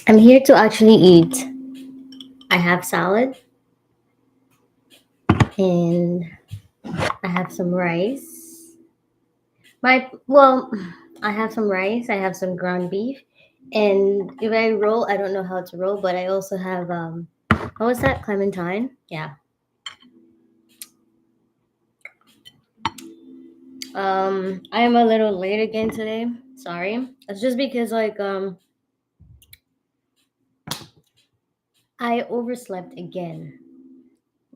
I'm here to actually eat. I have salad and I have some rice. I have some rice. I have some ground beef, and if I roll, I don't know how to roll, but I also have what was that? Clementine. Yeah. I am a little late again today. Sorry. It's just because I overslept again.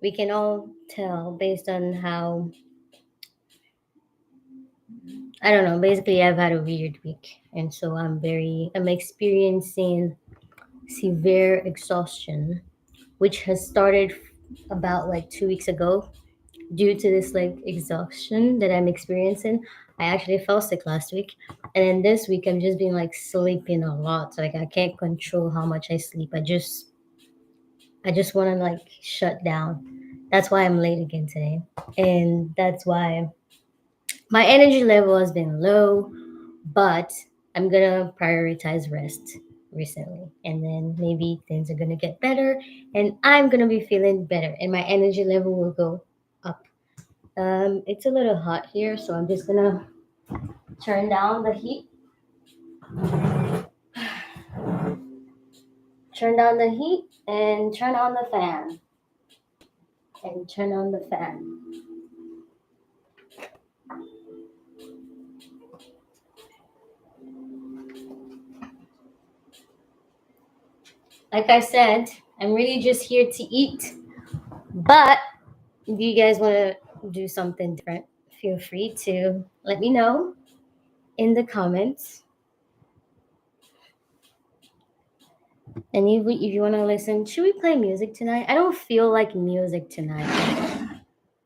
We can all tell based on how I don't know. Basically, I've had a weird week, and so I'm experiencing severe exhaustion, which has started about like 2 weeks ago. Due to this like exhaustion that I'm experiencing, I actually fell sick last week, and then this week I'm just being like sleeping a lot. So, like I can't control how much I sleep. I just want to like shut down. That's why I'm late again today, and that's why my energy level has been low, but I'm gonna prioritize rest recently, and then maybe things are gonna get better, and I'm gonna be feeling better, and my energy level will go up. It's a little hot here, so I'm just gonna turn down the heat, and turn on the fan, and turn on the fan. Like I said, I'm really just here to eat, but if you guys want to do something different, feel free to let me know in the comments. And if you want to listen, should we play music tonight? I don't feel like music tonight,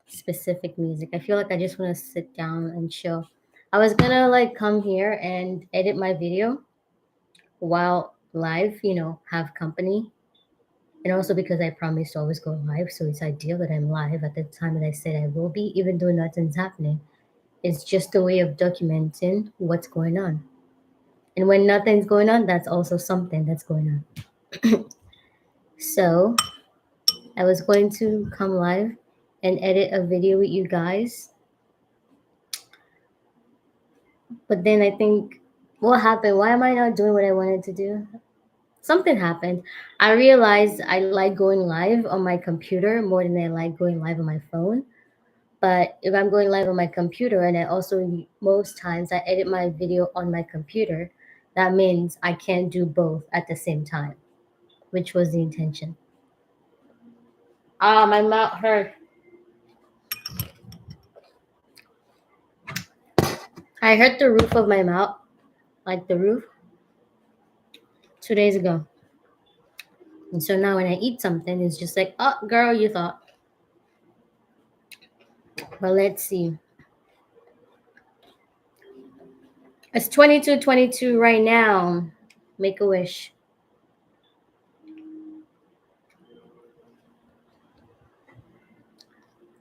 specific music. I feel like I just want to sit down and chill. I was gonna like come here and edit my video while live, have company. And also because I promised to always go live, so it's ideal that I'm live at the time that I said I will be, even though nothing's happening. It's just a way of documenting what's going on. And when nothing's going on, that's also something that's going on. So I was going to come live and edit a video with you guys. But then I think, what happened? Why am I not doing what I wanted to do? Something happened. I realized I like going live on my computer more than I like going live on my phone. But if I'm going live on my computer, and I also, most times, I edit my video on my computer, that means I can't do both at the same time, which was the intention. Ah, my mouth hurt. I hurt the roof of my mouth, like the roof, 2 days ago. And so now when I eat something, it's just like, oh, girl, you thought. But let's see. It's 22:22 right now. Make a wish.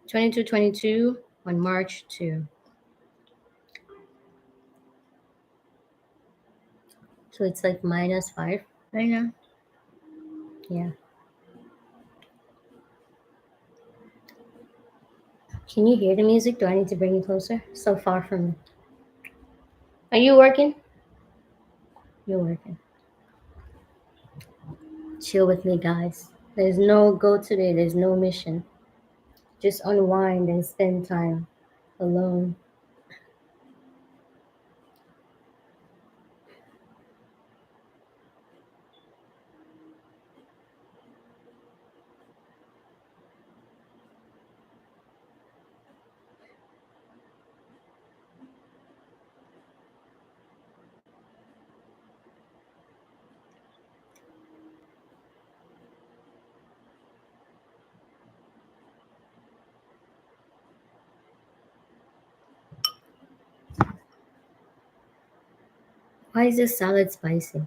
22:22 on March 2. So it's like -5 right now. Yeah. Can you hear the music? Do I need to bring you closer? So far from me. Are you working? You're working. Chill with me, guys. There's no go today. There's no mission. Just unwind and spend time alone. Why is this salad spicy?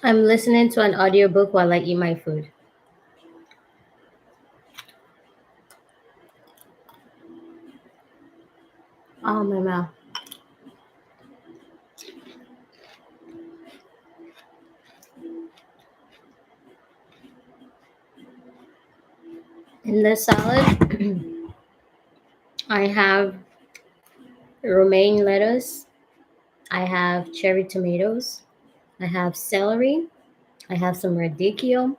I'm listening to an audiobook while I eat my food. Oh, my mouth. In the salad, I have romaine lettuce, I have cherry tomatoes, I have celery, I have some radicchio,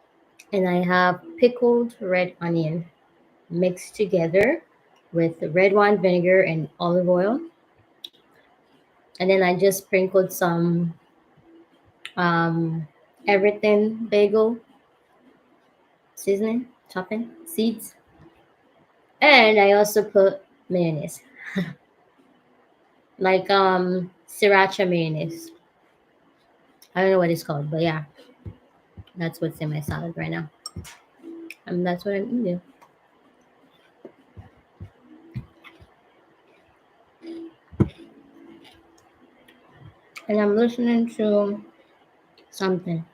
and I have pickled red onion mixed together with red wine vinegar and olive oil. And then I just sprinkled some um, everything bagel seasoning, topping, seeds. And I also put mayonnaise, like sriracha mayonnaise. I don't know what it's called, but yeah, that's what's in my salad right now. And that's what I'm eating. And I'm listening to something.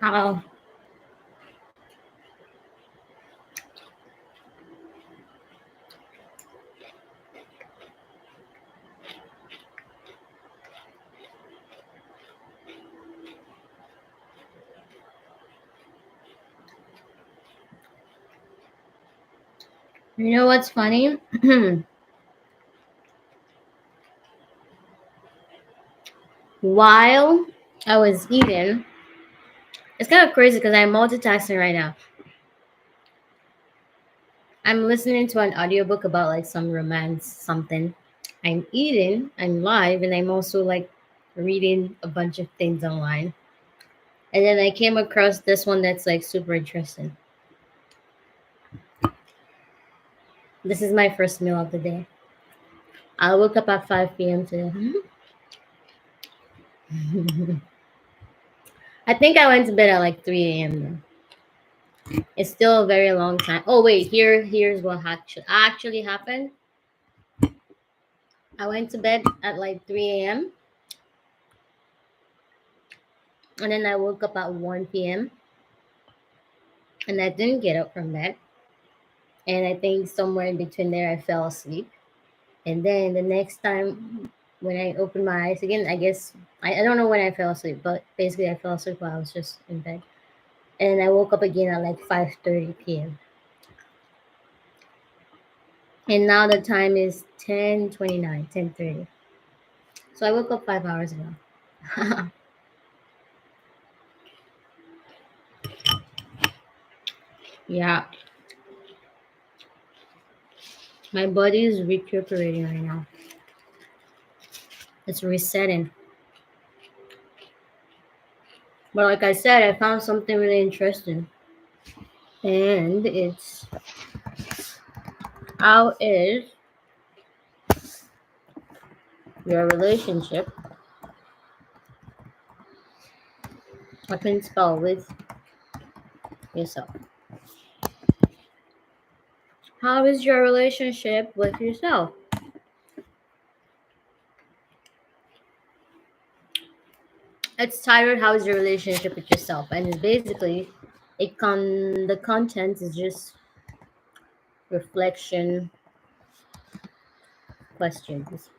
Oh, you know what's funny? While I was eating, it's kind of crazy because I'm multitasking right now. I'm listening to an audiobook about like some romance something. I'm eating, I'm live, and I'm also like reading a bunch of things online. And then I came across this one that's like super interesting. This is my first meal of the day. I woke up at 5 p.m. today. I think I went to bed at like 3 a.m. though. It's still a very long time. Oh wait, here's what actually happened. I went to bed at like 3 a.m. and then I woke up at 1 p.m. and I didn't get up from bed. And I think somewhere in between there I fell asleep. And then the next time when I opened my eyes again, I guess I don't know when I fell asleep, but basically I fell asleep while I was just in bed. And I woke up again at like 5:30 p.m. And now the time is 10:29, 10:30. So I woke up 5 hours ago. Yeah. My body is recuperating right now. It's resetting. But like I said, I found something really interesting. And it's how is your relationship, I can spell, with yourself. How is your relationship with yourself? It's titled "How is your relationship with yourself?" and it's basically the content is just reflection questions.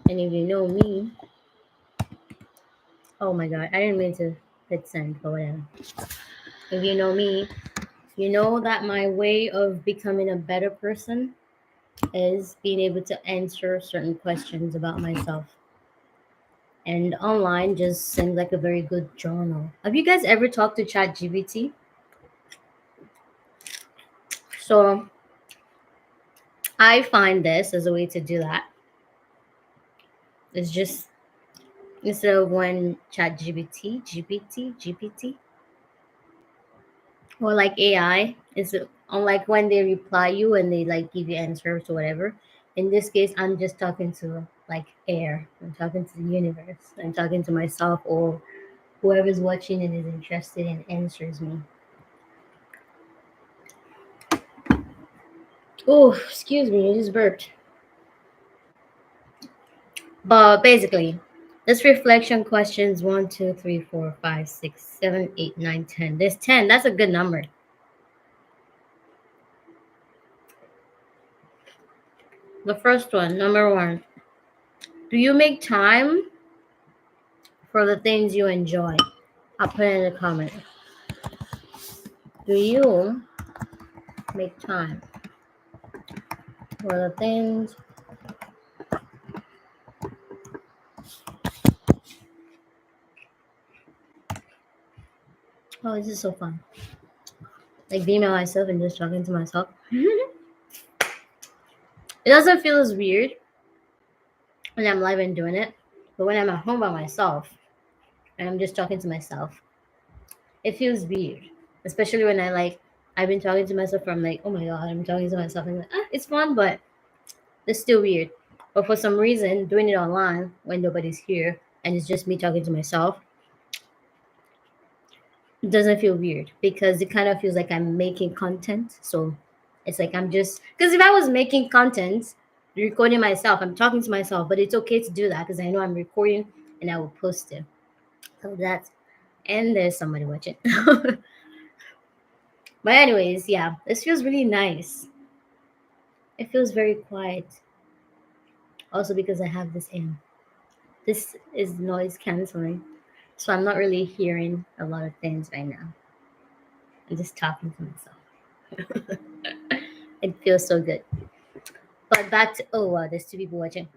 And if you know me, oh my god, I didn't mean to hit send, but whatever. If you know me, you know that my way of becoming a better person is being able to answer certain questions about myself. And online just seems like a very good journal. Have you guys ever talked to ChatGPT? So I find this as a way to do that. It's just instead of when GPT, or like AI, is unlike when they reply you and they like give you answers or whatever. In this case, I'm just talking to like air. I'm talking to the universe. I'm talking to myself or whoever's watching and is interested and answers me. Oh, excuse me, I just burped. But basically, this reflection questions 1, 2, 3, 4, 5, 6, 7, 8, 9, 10. There's 10. That's a good number. The first one, number one. Do you make time for the things you enjoy? I'll put it in the comment. Do you make time for the things? Oh, this is so fun. Like being by myself and just talking to myself. It doesn't feel as weird when I'm live and doing it, but when I'm at home by myself and I'm just talking to myself, it feels weird. Especially when I've been talking to myself from like, oh my god, I'm talking to myself and like, it's fun, but it's still weird. But for some reason, doing it online when nobody's here and it's just me talking to myself, it doesn't feel weird because it kind of feels like I'm making content. So it's like I'm just because if I was making content, recording myself, I'm talking to myself, but it's okay to do that because I know I'm recording and I will post it. So that's and there's somebody watching. But anyways, yeah, this feels really nice. It feels very quiet. Also because I have this in. This is noise canceling. So I'm not really hearing a lot of things right now. I'm just talking to myself. It feels so good. But back to oh wow, there's two people watching.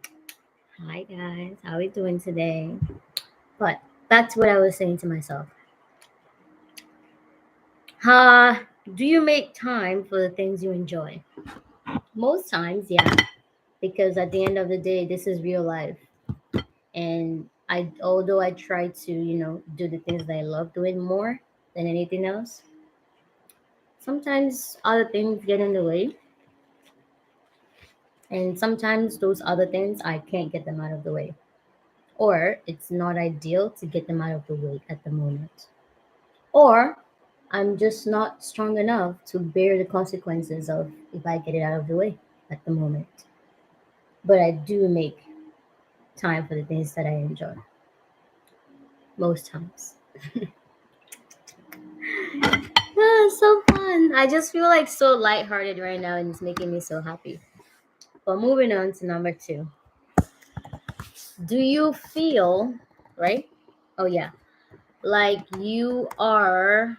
Hi guys, how are we doing today? But back to what I was saying to myself. Do you make time for the things you enjoy? Most times, yeah, because at the end of the day, this is real life. And although I try to, do the things that I love doing more than anything else, sometimes other things get in the way. And sometimes those other things, I can't get them out of the way. Or it's not ideal to get them out of the way at the moment. Or I'm just not strong enough to bear the consequences of if I get it out of the way at the moment. But I do make time for the things that I enjoy most times. So fun. I just feel like so lighthearted right now and it's making me so happy. But moving on to number two. Do you feel, right? Oh, yeah. Like you are,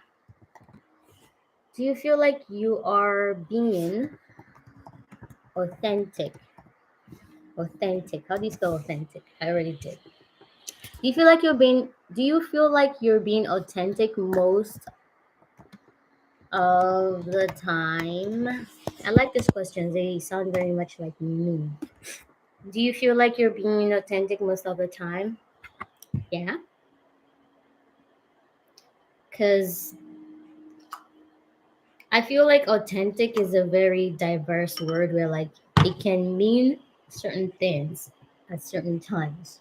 do you feel like you are being authentic? Authentic. How do you spell authentic? I already did. Do you feel like you're being authentic most of the time? I like these questions. They sound very much like me. Do you feel like you're being authentic most of the time? Yeah, because I feel like authentic is a very diverse word where like it can mean certain things at certain times.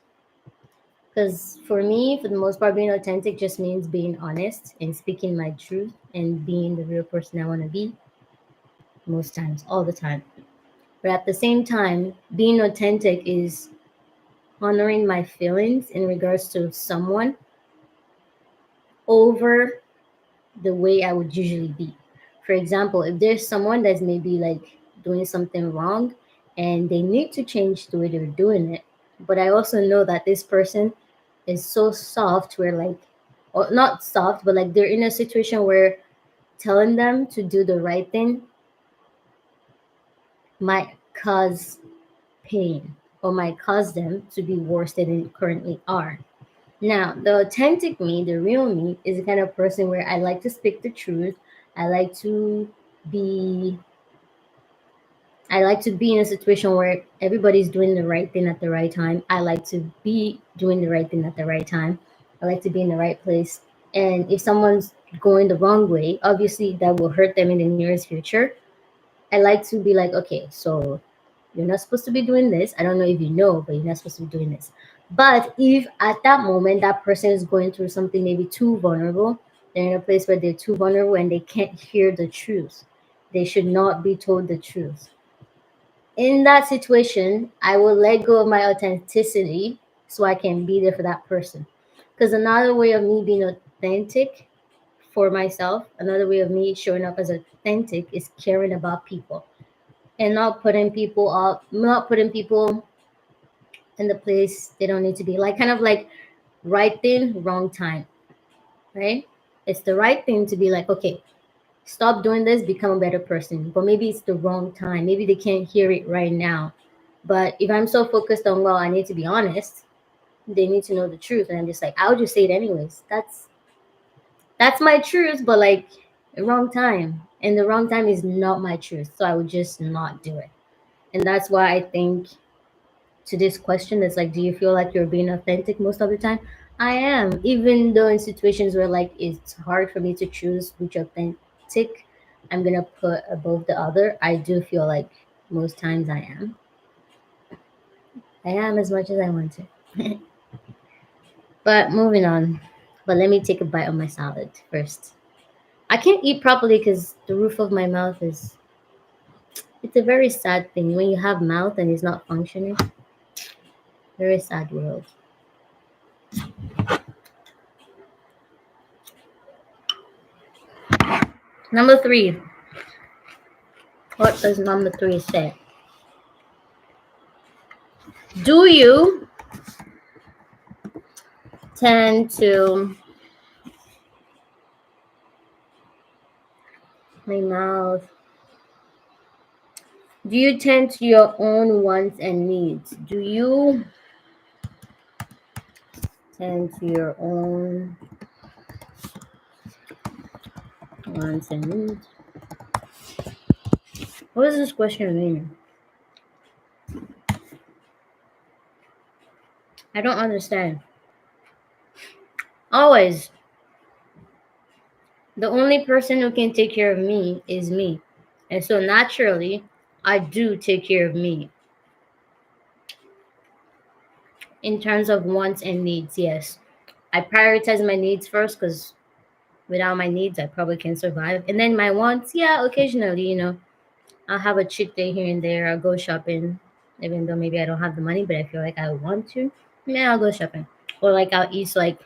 Because for me, for the most part, being authentic just means being honest and speaking my truth and being the real person I want to be most times, all the time. But at the same time, being authentic is honoring my feelings in regards to someone over the way I would usually be. For example, if there's someone that's maybe like doing something wrong and they need to change the way they're doing it, but I also know that this person is so soft where like, or not soft, but like they're in a situation where telling them to do the right thing might cause pain or might cause them to be worse than they currently are. Now, the authentic me, the real me, is the kind of person where I like to speak the truth. I like to be I like to be in a situation where everybody's doing the right thing at the right time. I like to be doing the right thing at the right time. I like to be in the right place. And if someone's going the wrong way, obviously that will hurt them in the nearest future. I like to be like, okay, so you're not supposed to be doing this. I don't know if you know, but you're not supposed to be doing this. But if at that moment that person is going through something maybe too vulnerable, they're in a place where they're too vulnerable and they can't hear the truth. They should not be told the truth. In that situation, I will let go of my authenticity so I can be there for that person. Because another way of me being authentic for myself, another way of me showing up as authentic is caring about people and not putting people in the place they don't need to be. Like kind of like right thing, wrong time, right? It's the right thing to be like, okay, stop doing this, become a better person. But maybe it's the wrong time. Maybe they can't hear it right now. But if I'm so focused on, well, I need to be honest, they need to know the truth. And I'm just like, I'll just say it anyways. That's my truth, but like the wrong time. And the wrong time is not my truth. So I would just not do it. And that's why I think to this question that's like, do you feel like you're being authentic most of the time? I am, even though in situations where like it's hard for me to choose which authentic I'm gonna put above the other, I do feel like most times I am. I am as much as I want to. But moving on. But let me take a bite of my salad first. I can't eat properly because the roof of my mouth is. It's a very sad thing when you have mouth and it's not functioning. Very sad world. Number three. What does number three say? Do you tend to my mouth? Do you tend to your own wants and needs? Do you tend to your own wants and needs? What does this question mean? I don't understand. Always, the only person who can take care of me is me. And so naturally, I do take care of me in terms of wants and needs. Yes. I prioritize my needs first because without my needs, I probably can survive. And then my wants, yeah, occasionally, I'll have a cheat day here and there. I'll go shopping, even though maybe I don't have the money, but I feel like I want to. Yeah, I'll go shopping. Or like I'll eat like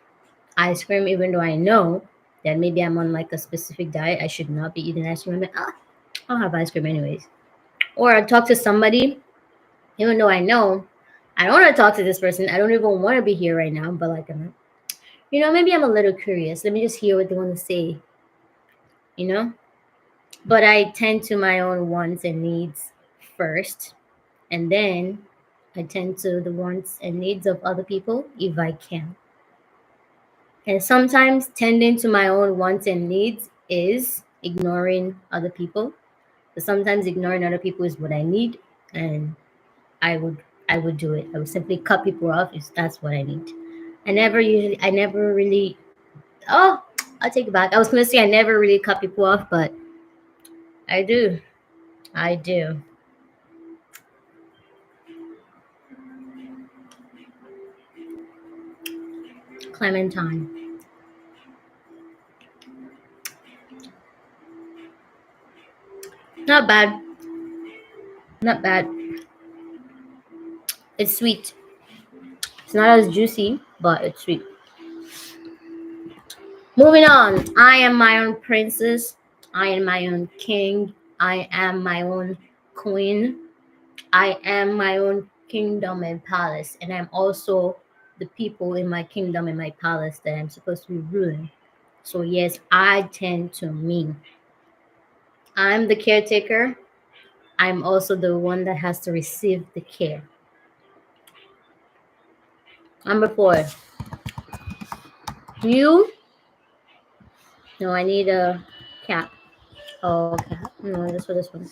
ice cream, even though I know that maybe I'm on like a specific diet. I should not be eating ice cream. I'm like, I'll have ice cream anyways. Or I'll talk to somebody, even though I know I don't want to talk to this person. I don't even want to be here right now, but like, maybe I'm a little curious. Let me just hear what they want to say, you know? But I tend to my own wants and needs first, and then I tend to the wants and needs of other people if I can. And sometimes tending to my own wants and needs is ignoring other people But sometimes ignoring other people is what I need, and I would I would do it. I would simply cut people off if that's what I need. I never really. Oh, I'll take it back. I was gonna say I never really cut people off, but I do. I do. Clementine. Not bad. Not bad. It's sweet. It's not as juicy, but it's sweet. Moving on. I am my own princess. I am my own king. I am my own queen. I am my own kingdom and palace. And I'm also the people in my kingdom and my palace that I'm supposed to be ruling. So, yes, I tend to me. I'm the caretaker. I'm also the one that has to receive the care. Number four. Do you? No, I need a cap. Oh, cap. No, that's for this one.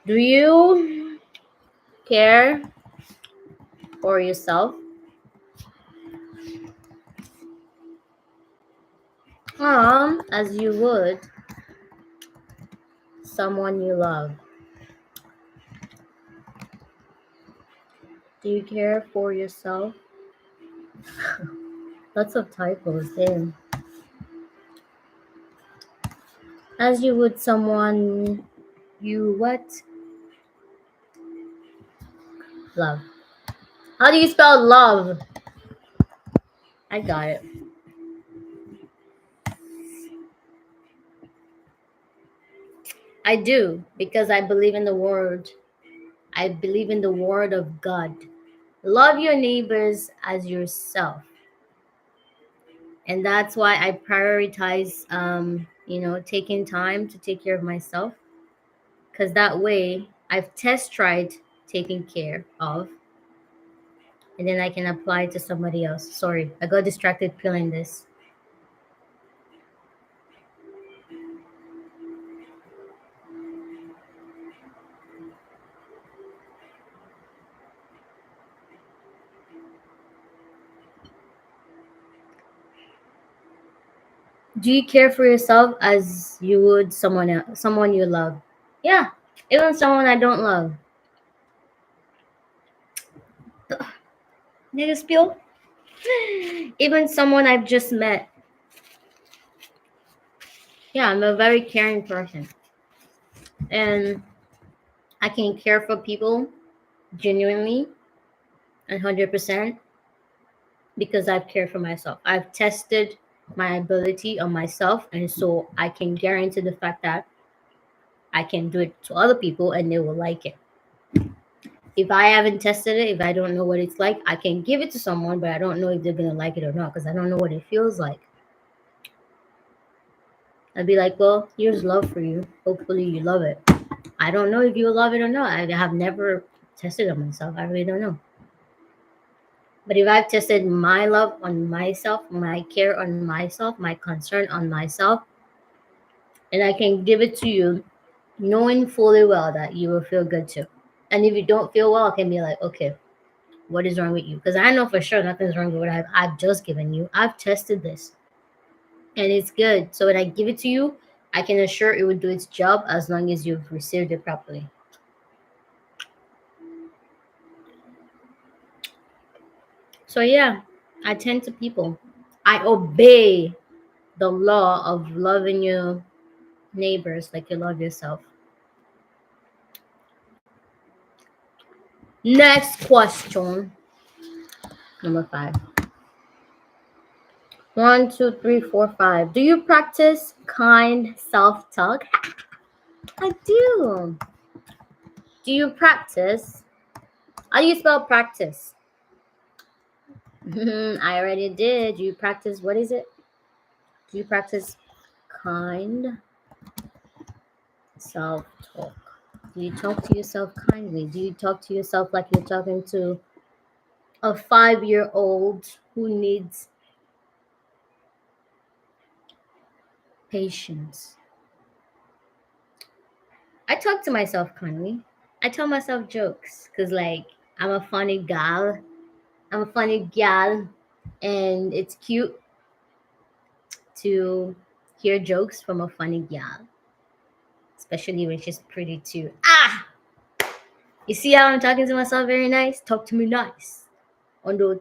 Do you care for yourself? As you would someone you love. Do you care for yourself? Lots of typos there. As you would someone you what? Love. How do you spell love? I got it. I do because I believe in the word. I believe in the word of God. Love your neighbors as yourself. And that's why I prioritize taking time to take care of myself, because that way I've test tried taking care of, and then I can apply it to somebody else. Sorry, I got distracted peeling this. Do you care for yourself as you would someone else, someone you love? Yeah, even someone I don't love. Need a spill? Even someone I've just met. Yeah, I'm a very caring person, and I can care for people genuinely and 100% because I've cared for myself. I've tested my ability on myself, and so I can guarantee the fact that I can do it to other people and they will like it. If I haven't tested it, if I don't know what it's like, I can give it to someone, but I don't know if they're gonna like it or not because I don't know what it feels like. I'd be like, well, here's love for you. Hopefully you love it. I don't know if you love it or not. I have never tested it myself. I really don't know. But if I've tested my love on myself, my care on myself, my concern on myself, and I can give it to you knowing fully well that you will feel good too. And if you don't feel well, I can be like, okay, what is wrong with you? Because I know for sure nothing's wrong with what I've just given you. I've tested this and it's good. So when I give it to you, I can assure it will do its job as long as you've received it properly. So yeah, I tend to people. I obey the law of loving your neighbors like you love yourself. Next question, number five. One, two, three, four, five. Do you practice kind self talk? I do. Do you practice? How do you spell practice? I already did. Do you practice? What is it? Do you practice kind self talk? Do you talk to yourself kindly? Do you talk to yourself like you're talking to a 5-year old who needs patience? I talk to myself kindly. I tell myself jokes because, like, I'm a funny gal. I'm a funny gal, and it's cute to hear jokes from a funny gal, especially when she's pretty too. Ah, you see how I'm talking to myself very nice? Talk to me nice. Or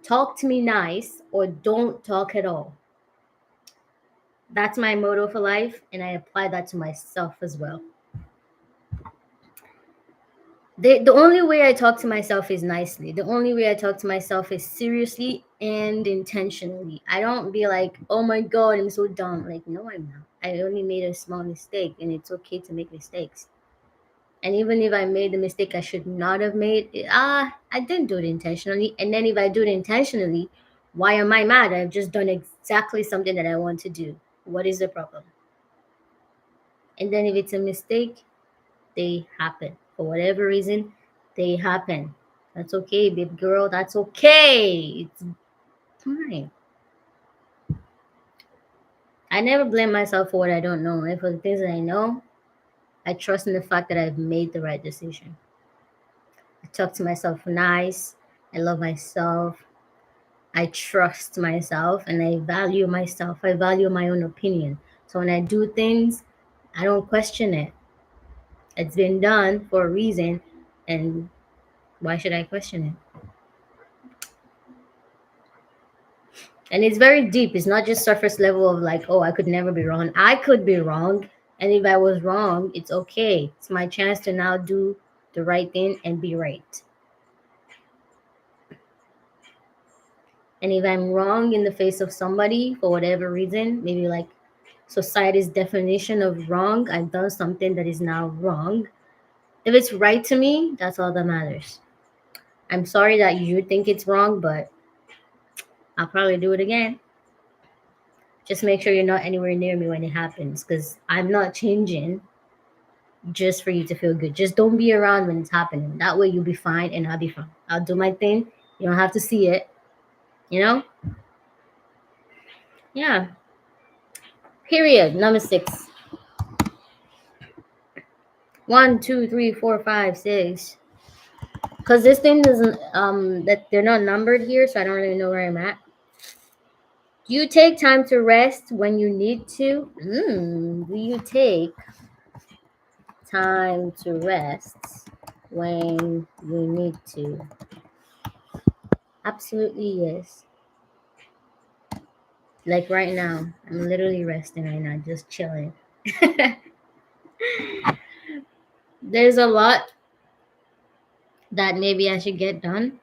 talk to me nice, or don't talk at all. That's my motto for life, and I apply that to myself as well. The only way I talk to myself is nicely. The only way I talk to myself is seriously and intentionally. I don't be like, oh my God, I'm so dumb. Like, no, I'm not. I only made a small mistake, and it's okay to make mistakes. And even if I made the mistake I should not have made, I didn't do it intentionally. And then if I do it intentionally, why am I mad? I've just done exactly something that I want to do. What is the problem? And then if it's a mistake, they happen. For whatever reason, they happen. That's okay, baby girl. That's okay. It's fine. I never blame myself for what I don't know. And for the things that I know, I trust in the fact that I've made the right decision. I talk to myself nice. I love myself. I trust myself and I value myself. I value my own opinion. So when I do things, I don't question it. It's been done for a reason, and why should I question it? And it's very deep. It's not just surface level of like, oh, I could never be wrong. I could be wrong. And if I was wrong, it's okay. It's my chance to now do the right thing and be right. And if I'm wrong in the face of somebody for whatever reason, maybe like society's definition of wrong, I've done something that is now wrong. If it's right to me, that's all that matters. I'm sorry that you think it's wrong, but I'll probably do it again. Just make sure you're not anywhere near me when it happens because I'm not changing just for you to feel good. Just don't be around when it's happening. That way you'll be fine and I'll be fine. I'll do my thing. You don't have to see it, you know? Yeah. Period. Number six. One, two, three, four, five, six. Because this thing doesn't, that they're not numbered here, so I don't really know where I'm at. Do you take time to rest when you need to? Do you take time to rest when you need to? Absolutely yes. Like right now, I'm literally resting right now, just chilling. There's a lot that maybe I should get done,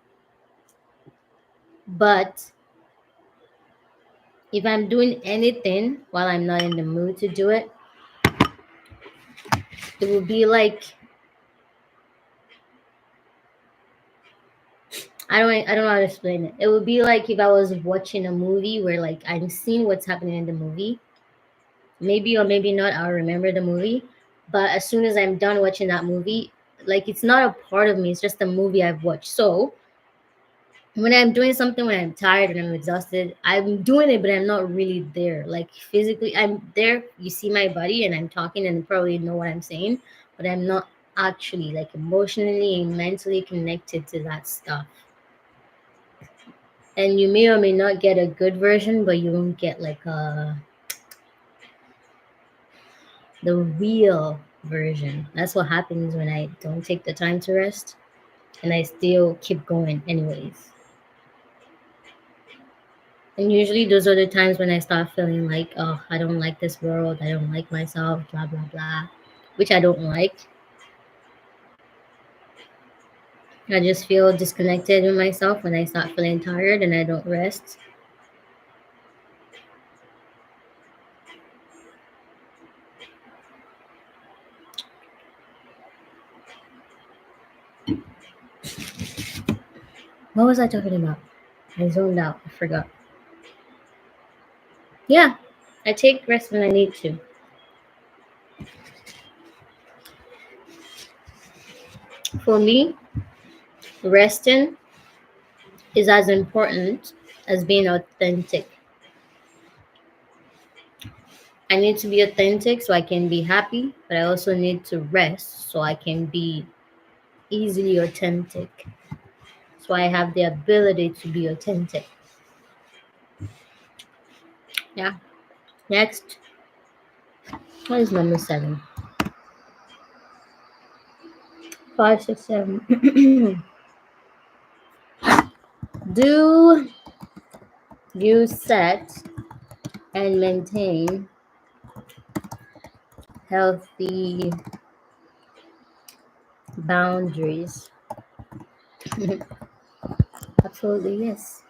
but if I'm doing anything while I'm not in the mood to do it, it will be like I don't know how to explain it. It would be like if I was watching a movie where like I'm seeing what's happening in the movie. Maybe or maybe not I'll remember the movie, but as soon as I'm done watching that movie, like it's not a part of me, it's just a movie I've watched. So when I'm doing something when I'm tired and I'm exhausted, I'm doing it but I'm not really there. Like physically I'm there, you see my body and I'm talking and you probably know what I'm saying, but I'm not actually like emotionally and mentally connected to that stuff. And you may or may not get a good version, but you won't get like the real version. That's what happens when I don't take the time to rest and I still keep going anyways. And usually those are the times when I start feeling like, oh, I don't like this world, I don't like myself, blah blah blah, which I don't like. I just feel disconnected with myself when I start feeling tired and I don't rest. What was I talking about? I zoned out. I forgot. Yeah, I take rest when I need to. For me, resting is as important as being authentic. I need to be authentic so I can be happy, but I also need to rest so I can be easily authentic. So I have the ability to be authentic. Yeah. Next, what is number 7? 5, 6, 7. Do you set and maintain healthy boundaries? Absolutely, yes.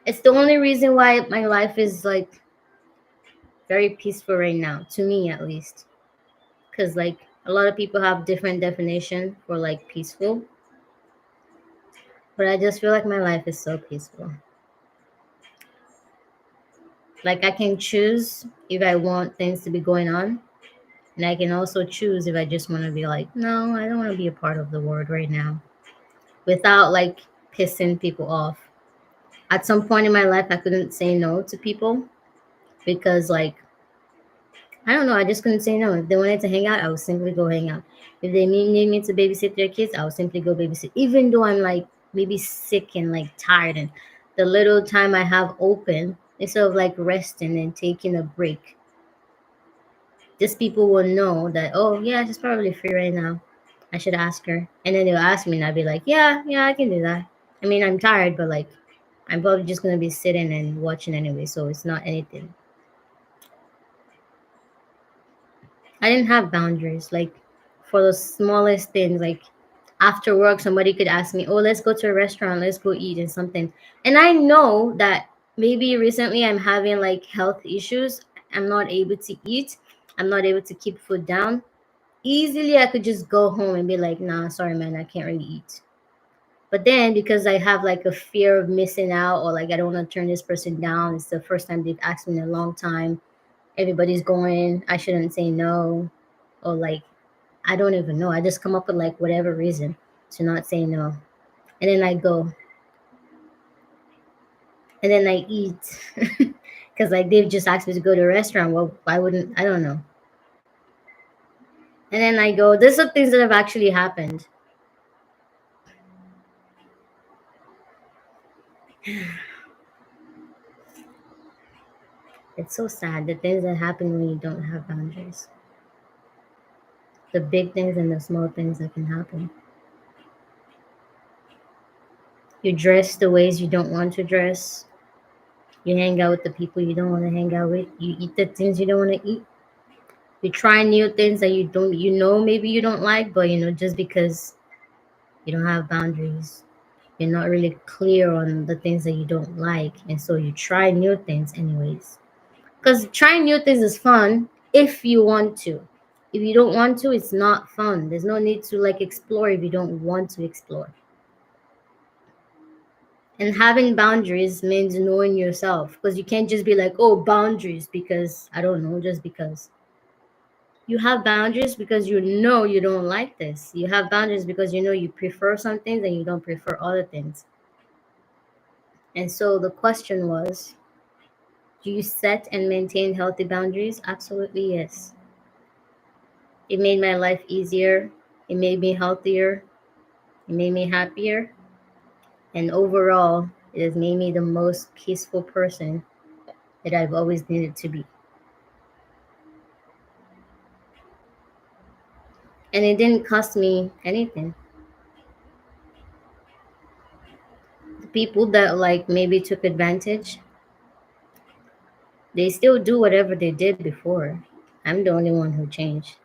It's the only reason why my life is like very peaceful right now, to me at least. Because like a lot of people have different definition for like peaceful, but I just feel like my life is so peaceful. Like I can choose if I want things to be going on, and I can also choose if I just want to be like, no, I don't want to be a part of the world right now, without like pissing people off. At some point in my life, I couldn't say no to people because like I don't know. I just couldn't say no. If they wanted to hang out, I would simply go hang out. If they need me to babysit their kids, I would simply go babysit. Even though I'm like maybe sick and like tired, and the little time I have open, instead of like resting and taking a break, just people will know that, oh yeah, she's probably free right now. I should ask her. And then they'll ask me and I'll be like, yeah, yeah, I can do that. I mean, I'm tired, but like I'm probably just gonna be sitting and watching anyway, so it's not anything. I didn't have boundaries. Like for the smallest things, like after work, somebody could ask me, "Oh, let's go to a restaurant. Let's go eat and something." And I know that maybe recently I'm having like health issues. I'm not able to eat. I'm not able to keep food down. Easily, I could just go home and be like, "Nah, sorry, man, I can't really eat." But then because I have like a fear of missing out or like I don't want to turn this person down, it's the first time they've asked me in a long time. Everybody's going, I shouldn't say no. Or like I don't even know. I just come up with like whatever reason to not say no. And then I go and then I eat. Because like they've just asked me to go to a restaurant. Well, why wouldn't I don't know. And then I go, these are things that have actually happened. It's so sad the things that happen when you don't have boundaries. The big things and the small things that can happen. You dress the ways you don't want to dress. You hang out with the people you don't want to hang out with. You eat the things you don't want to eat. You try new things that you know maybe you don't like, but just because you don't have boundaries, you're not really clear on the things that you don't like, and so you try new things anyways. Because trying new things is fun if you want to. If you don't want to, it's not fun. There's no need to like explore if you don't want to explore. And having boundaries means knowing yourself because you can't just be like, oh, boundaries because I don't know, just because. You have boundaries because you know you don't like this. You have boundaries because you know you prefer some things and you don't prefer other things. And so the question was, do you set and maintain healthy boundaries? Absolutely, yes. It made my life easier. It made me healthier. It made me happier. And overall, it has made me the most peaceful person that I've always needed to be. And it didn't cost me anything. The people that like maybe took advantage, they still do whatever they did before. I'm the only one who changed.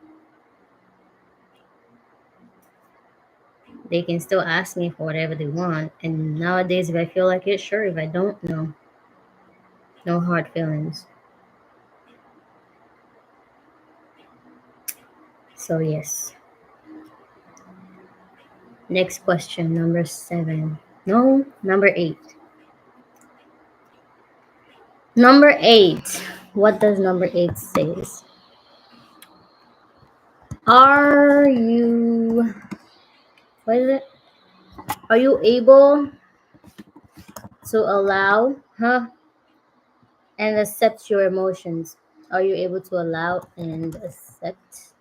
They can still ask me for whatever they want. And nowadays, if I feel like it, sure. If I don't, no. No hard feelings. So, yes. Next question, number 7. No, number 8. Number 8. What does number 8 says? Are you, what is it? Are you able to allow, huh, and accept your emotions. Are you able to allow and accept?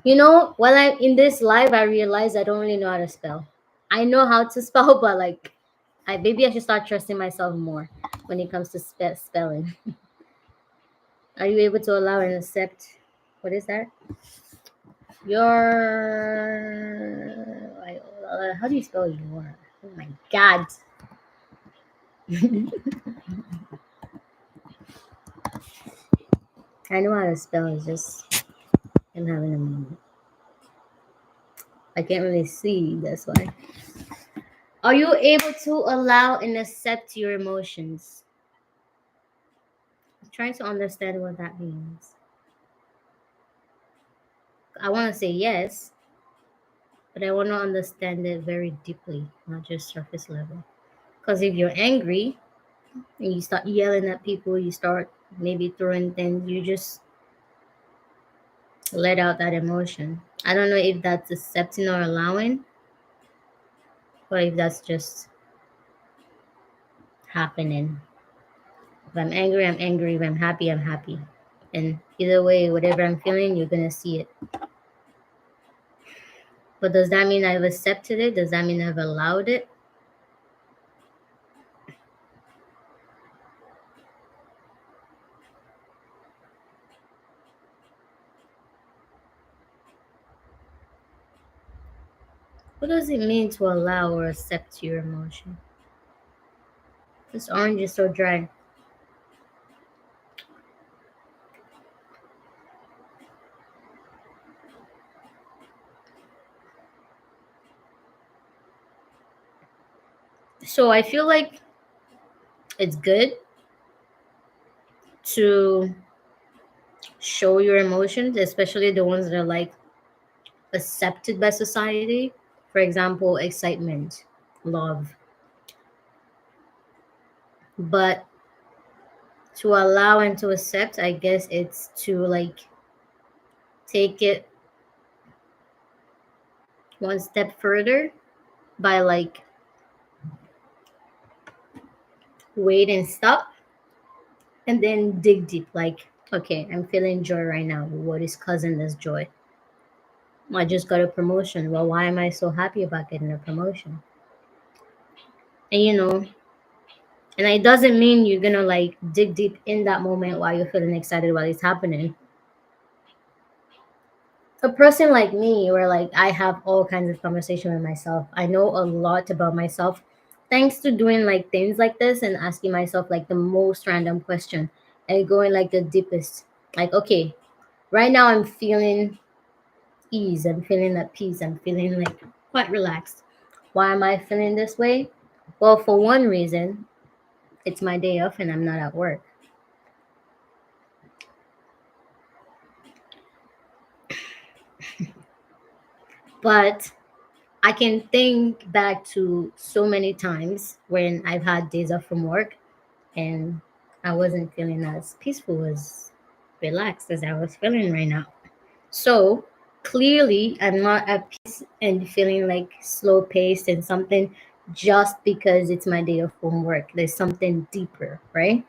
While I'm in this live, I realize I don't really know how to spell. I know how to spell, but like, maybe I should start trusting myself more when it comes to spelling. Are you able to allow and accept? What is that? How do you spell your? Oh my god! I know how to spell. It's just I'm having a moment. I can't really see. That's why. Are you able to allow and accept your emotions? I'm trying to understand what that means. I want to say yes, but I want to understand it very deeply, not just surface level. Because if you're angry and you start yelling at people, you start maybe throwing things, you just let out that emotion. I don't know if that's accepting or allowing, or if that's just happening. If I'm angry, I'm angry. If I'm happy, I'm happy. And either way, whatever I'm feeling, you're gonna see it. But does that mean I've accepted it? Does that mean I've allowed it? What does it mean to allow or accept your emotion? This orange is so dry. So I feel like it's good to show your emotions, especially the ones that are like accepted by society. For example, excitement, love. But to allow and to accept, I guess it's to like take it one step further by like wait and stop and then dig deep. Like, okay, I'm feeling joy right now. What is causing this joy? I just got a promotion. Well, why am I so happy about getting a promotion? And and it doesn't mean you're gonna like dig deep in that moment while you're feeling excited while it's happening. A person like me, where like I have all kinds of conversation with myself, I know a lot about myself thanks to doing like things like this and asking myself like the most random question and going like the deepest. Like, okay, right now I'm feeling ease, I'm feeling at peace, I'm feeling like quite relaxed. Why am I feeling this way? Well, for one reason, it's my day off and I'm not at work. But I can think back to so many times when I've had days off from work and I wasn't feeling as peaceful, as relaxed as I was feeling right now. So clearly, I'm not at peace and feeling like slow paced and something just because it's my day off from work. There's something deeper, right?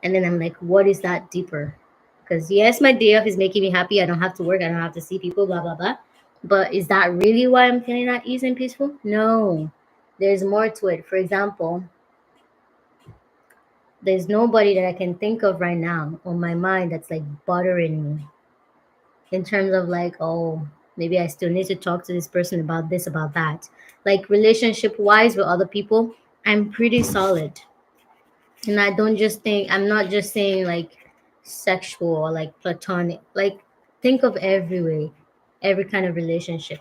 And then I'm like, what is that deeper? Because yes, my day off is making me happy. I don't have to work. I don't have to see people, blah, blah, blah. But is that really why I'm feeling at ease and peaceful? No. There's more to it. For example, there's nobody that I can think of right now on my mind that's like bothering me in terms of like, oh, maybe I still need to talk to this person about this, about that. Like relationship wise with other people, I'm pretty solid. And I don't just think, I'm not just saying like sexual or like platonic. Like, think of every way, every kind of relationship.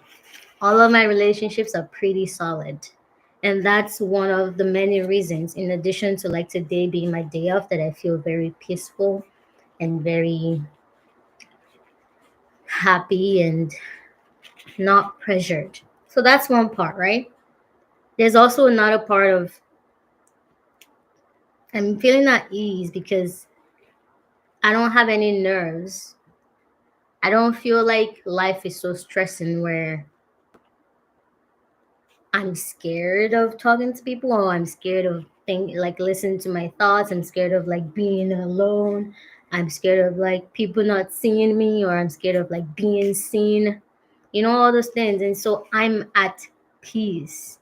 All of my relationships are pretty solid. And that's one of the many reasons, in addition to like today being my day off, that I feel very peaceful and very happy and not pressured. So that's one part, right? There's also another part of I'm feeling at ease because I don't have any nerves. I don't feel like life is so stressing where I'm scared of talking to people, or I'm scared of like listening to my thoughts. I'm scared of like being alone. I'm scared of like people not seeing me, or I'm scared of like being seen. All those things. And so I'm at peace.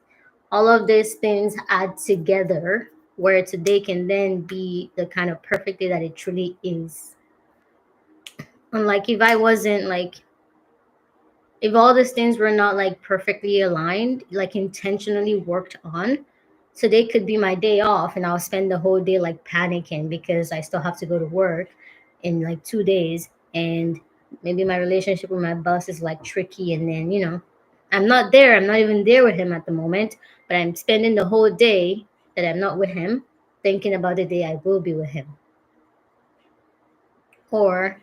All of these things add together where today can then be the kind of perfect day that it truly is. And like if all these things were not like perfectly aligned, like intentionally worked on, today could be my day off and I'll spend the whole day like panicking because I still have to go to work in like 2 days. And maybe my relationship with my boss is like tricky. And then, I'm not there. I'm not even there with him at the moment, but I'm spending the whole day that I'm not with him thinking about the day I will be with him. Or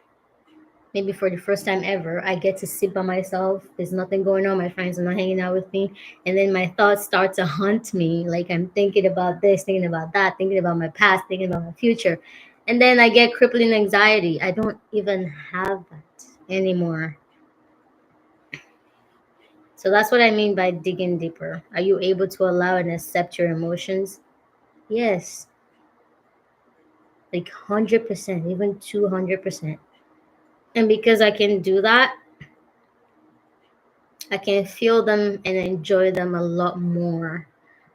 maybe for the first time ever, I get to sit by myself. There's nothing going on. My friends are not hanging out with me. And then my thoughts start to haunt me. Like I'm thinking about this, thinking about that, thinking about my past, thinking about my future. And then I get crippling anxiety. I don't even have that anymore. So that's what I mean by digging deeper. Are you able to allow and accept your emotions? Yes, like 100%, even 200%. And because I can do that, I can feel them and enjoy them a lot more.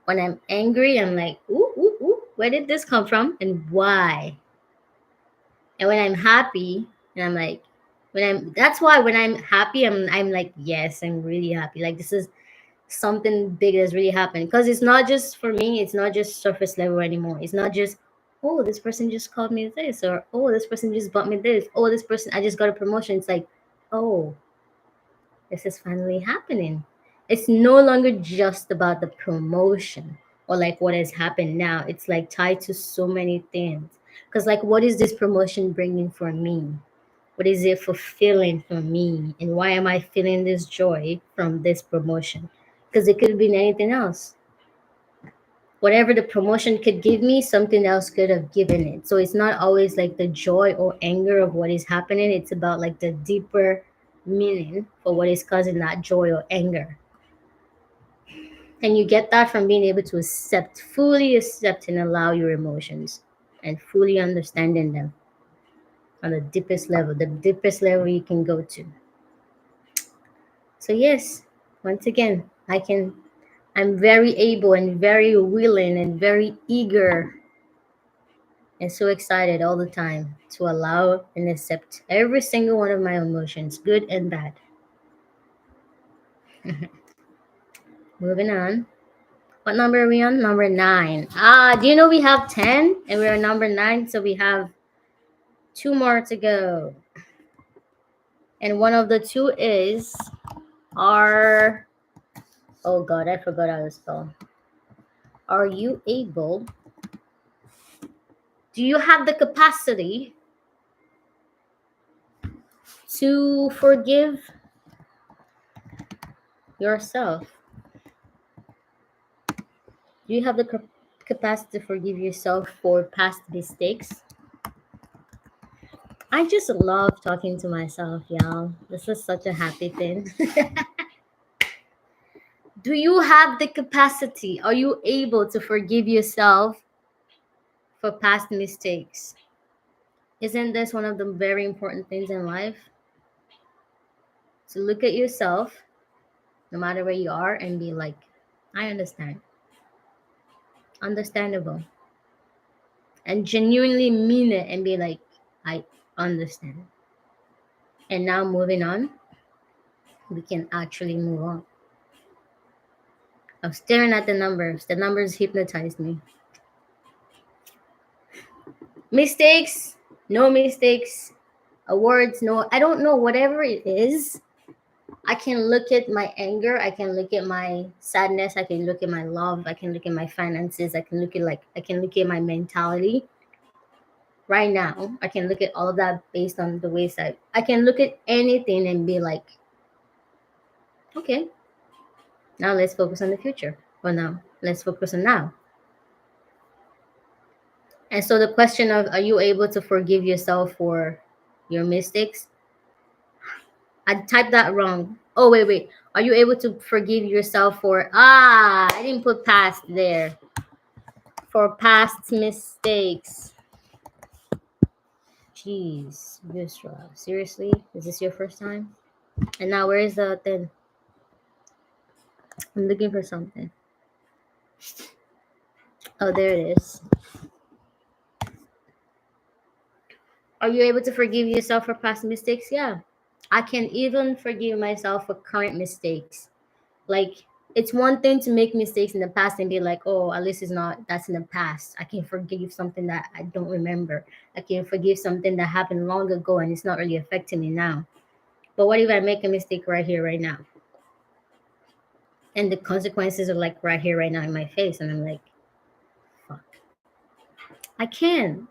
When I'm angry, I'm like, ooh, ooh, ooh, where did this come from and why? And when I'm happy, and I'm like, that's why when I'm happy, I'm like, yes, I'm really happy. Like this is something big that's really happened. Because it's not just for me, it's not just surface level anymore. It's not just, oh, this person just called me this, or oh, this person just bought me this, oh, this person, I just got a promotion. It's like, oh, this is finally happening. It's no longer just about the promotion or like what has happened now. It's like tied to so many things. Because, like, what is this promotion bringing for me? What is it fulfilling for me? And why am I feeling this joy from this promotion? Because it could have been anything else. Whatever the promotion could give me, something else could have given it. So it's not always like the joy or anger of what is happening. It's about like the deeper meaning for what is causing that joy or anger. And you get that from being able to fully accept and allow your emotions and fully understanding them on the deepest level you can go to. So yes, once again, I'm very able and very willing and very eager and so excited all the time to allow and accept every single one of my emotions, good and bad. Moving on. What number are we on? Number 9. Do you know we have 10 and we're on number 9, so we have two more to go. And one of the two is are, oh God, I forgot how to spell. Are you able, do you have the capacity to forgive yourself? Do you have the capacity to forgive yourself for past mistakes? I just love talking to myself, y'all. This is such a happy thing. Do you have the capacity? Are you able to forgive yourself for past mistakes? Isn't this one of the very important things in life? To look at yourself, no matter where you are, and be like, I understand. Understandable. And genuinely mean it and be like, I understand. And now moving on, we can actually move on. I'm staring at the numbers. The numbers hypnotized me. Mistakes, no mistakes, awards, no, I don't know, whatever it is. I can look at my anger, I can look at my sadness, I can look at my love, I can look at my finances, I can look at my mentality right now. I can look at all of that based on the ways that I can look at anything and be like, okay, now let's focus on the future. Well, now let's focus on now. And so the question, of are you able to forgive yourself for your mistakes? I typed that wrong. Oh, wait. Are you able to forgive yourself for, I didn't put past there. For past mistakes. Jeez, Yusra. Seriously? Is this your first time? And now where is the thing? I'm looking for something. Oh, there it is. Are you able to forgive yourself for past mistakes? Yeah. I can even forgive myself for current mistakes. Like, it's one thing to make mistakes in the past and be like, oh, at least it's not, that's in the past. I can forgive something that I don't remember. I can forgive something that happened long ago and it's not really affecting me now. But what if I make a mistake right here, right now? And the consequences are like right here, right now in my face. And I'm like, fuck. I can.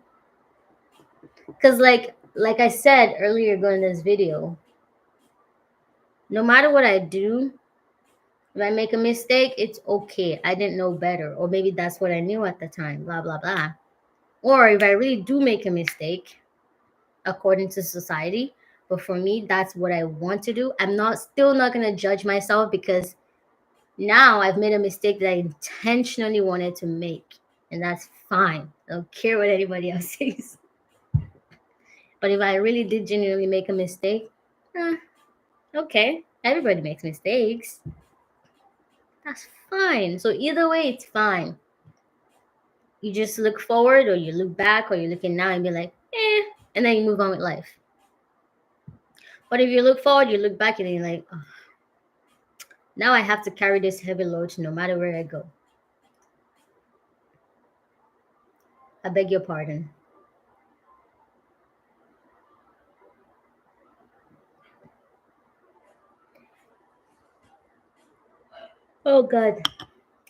Because like I said earlier during this video, no matter what I do, if I make a mistake, it's okay. I didn't know better. Or maybe that's what I knew at the time, blah, blah, blah. Or if I really do make a mistake, according to society, but for me, that's what I want to do. I'm not still not gonna judge myself because now I've made a mistake that I intentionally wanted to make. And that's fine. I don't care what anybody else says. But if I really did genuinely make a mistake, eh, okay. Everybody makes mistakes. That's fine. So either way, it's fine. You just look forward or you look back or you're looking now and be like, and then you move on with life. But if you look forward, you look back and you're like, oh, now I have to carry this heavy load no matter where I go. I beg your pardon. Oh God.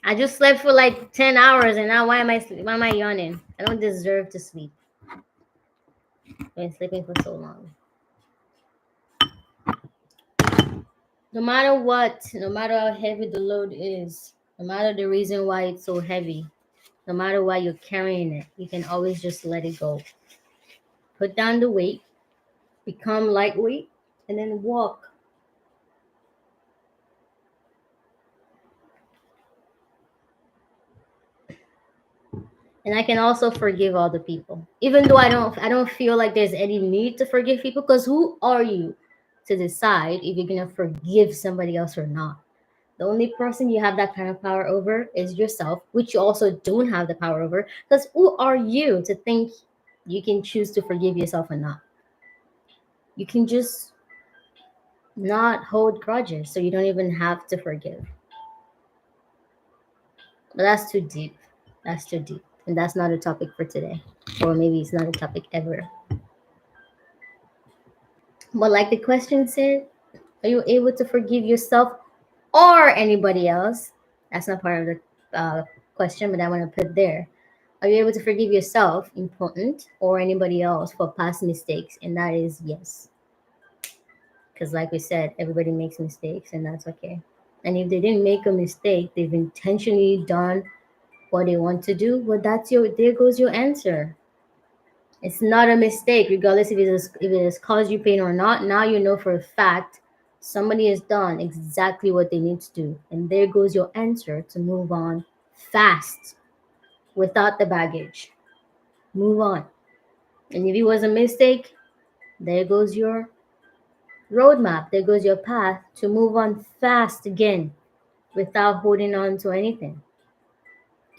I just slept for like 10 hours and now why am I yawning? I don't deserve to sleep. I've been sleeping for so long. No matter what, no matter how heavy the load is, no matter the reason why it's so heavy, no matter why you're carrying it, you can always just let it go. Put down the weight, become lightweight, and then walk. And I can also forgive other people, even though I don't feel like there's any need to forgive people, because who are you to decide if you're gonna forgive somebody else or not? The only person you have that kind of power over is yourself, which you also don't have the power over. Because who are you to think you can choose to forgive yourself or not? You can just not hold grudges, so you don't even have to forgive. But that's too deep. That's too deep. And that's not a topic for today. Or maybe it's not a topic ever. But like the question said, are you able to forgive yourself or anybody else? That's not part of the question, but I want to put there. Are you able to forgive yourself, important, or anybody else for past mistakes? And that is yes. Because, like we said, everybody makes mistakes, and that's okay. And if they didn't make a mistake, they've intentionally done what they want to do. Well, there goes your answer. It's not a mistake, regardless if it has caused you pain or not. Now you know for a fact somebody has done exactly what they need to do, and there goes your answer to move on fast without the baggage. Move on. And if it was a mistake, there goes your roadmap. There goes your path to move on fast again without holding on to anything.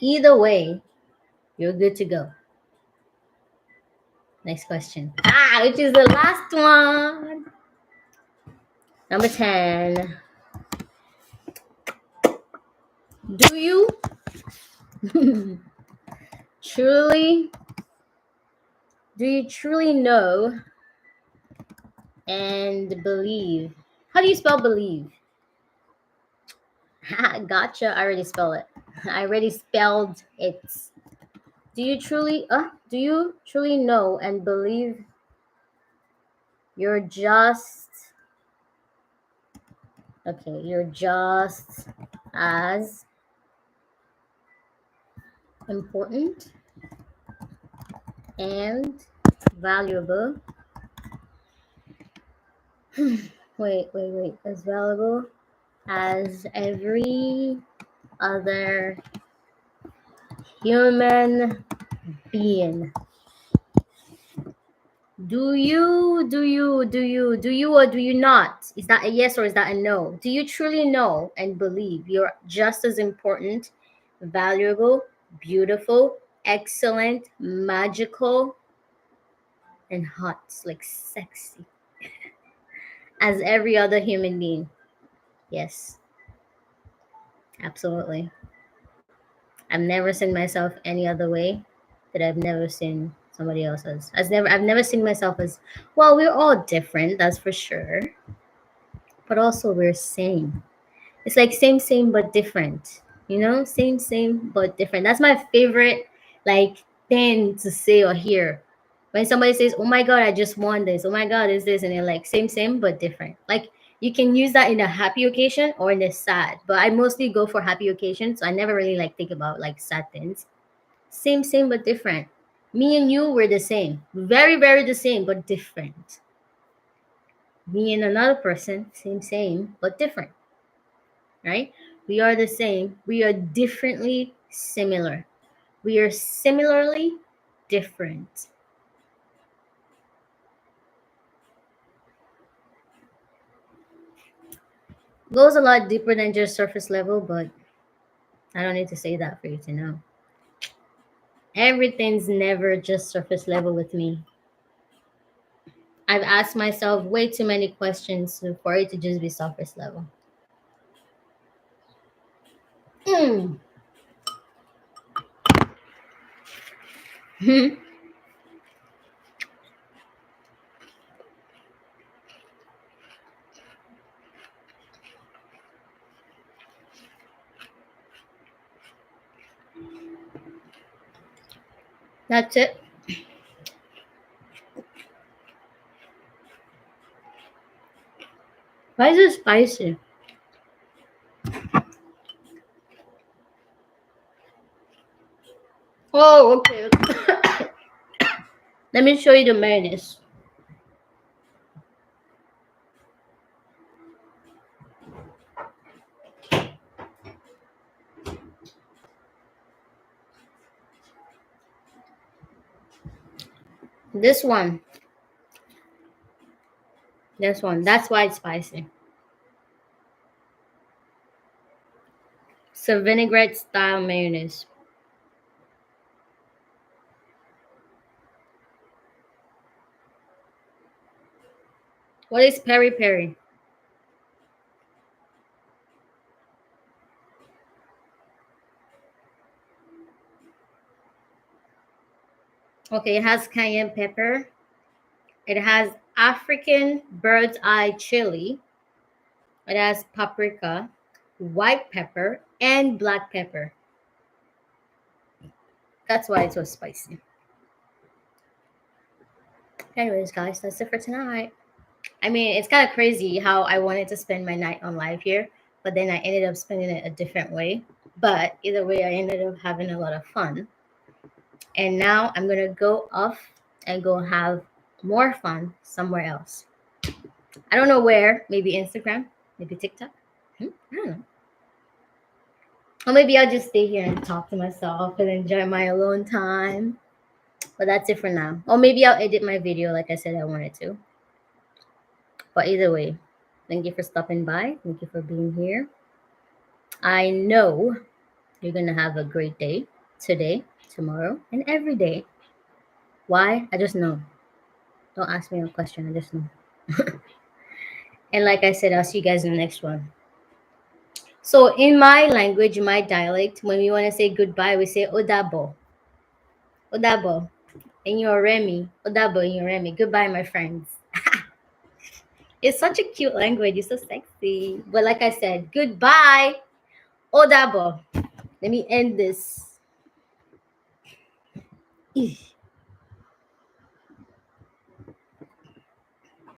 Either way, you're good to go. Next question. Which is the last one. Number 10. Do you truly know and believe? How do you spell believe? Gotcha. I already spelled it. I already spelled it. Do you truly know and believe you're just you're just as important and valuable Wait. As valuable as every other human being. Do you, or do you not? Is that a yes or is that a no? Do you truly know and believe you're just as important, valuable, beautiful, excellent, magical, and hot, like sexy, as every other human being? Yes, absolutely. I've never seen myself any other way that I've never seen somebody else as. I've never seen myself as, well, we're all different, that's for sure, but also we're same. It's like same but different. Same but different. That's my favorite like thing to say or hear. When somebody says, "Oh my god, I just won this. Oh my god, is this?" and they're like same but different. Like you can use that in a happy occasion or in a sad. But I mostly go for happy occasions, so I never really like think about like sad things. Same but different. Me and you were the same. Very the same but different. Me and another person, same but different, right? We are the same. We are differently similar. We are similarly different. Goes a lot deeper than just surface level, but I don't need to say that for you to know. Everything's never just surface level with me. I've asked myself way too many questions for it to just be surface level. Mm. That's it. Why is it spicy? Oh, okay. Let me show you the mayonnaise. This one. This one. That's why it's spicy. So vinaigrette style mayonnaise. What is peri peri? Okay, it has cayenne pepper. It has African bird's eye chili. It has paprika, white pepper, and black pepper. That's why it's so spicy. Anyways, guys, that's it for tonight. I mean, it's kind of crazy how I wanted to spend my night on live here, but then I ended up spending it a different way. But either way, I ended up having a lot of fun. And now I'm gonna go off and go have more fun somewhere else. I don't know where. Maybe Instagram, maybe TikTok. I don't know. Or maybe I'll just stay here and talk to myself and enjoy my alone time. But that's it for now. Or maybe I'll edit my video like I said I wanted to. But either way, thank you for stopping by. Thank you for being here. I know you're going to have a great day today, tomorrow, and every day. Why? I just know. Don't ask me a question. I just know. And like I said, I'll see you guys in the next one. So in my language, my dialect, when we want to say goodbye, we say odabo. Odabo. In your Remy. Odabo in your Remy. Goodbye, my friends. It's such a cute language. It's so sexy. But like I said, goodbye. Odabo. Let me end this.